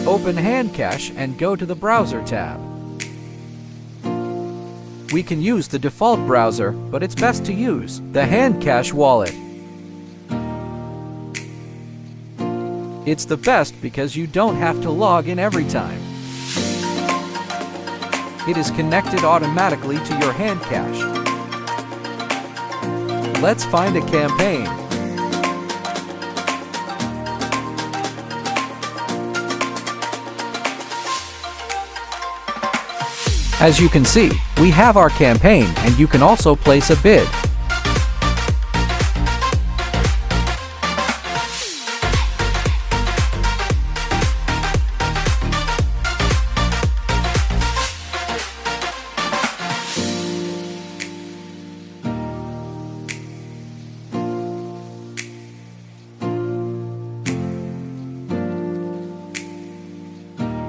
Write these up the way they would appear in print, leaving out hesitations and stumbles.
Open Handcash and go to the Browser tab. We can use the default browser, but it's best to use the Handcash wallet. It's the best because you don't have to log in every time. It is connected automatically to your Handcash. Let's find a campaign. As you can see, we have our campaign, and you can also place a bid.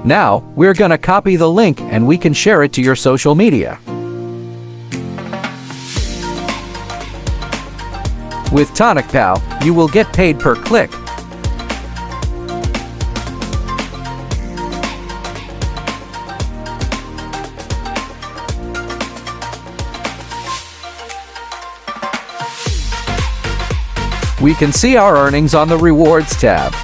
Now, we're gonna copy the link and we can share it to your social media. With Tonicpow, you will get paid per click. We can see our earnings on the Rewards tab.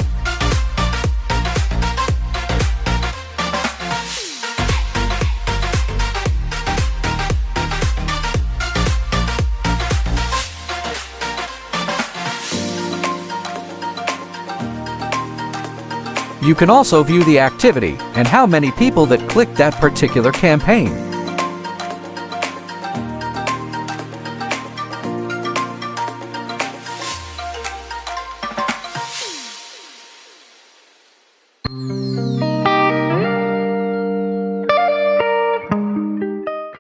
You can also view the activity and how many people that clicked that particular campaign.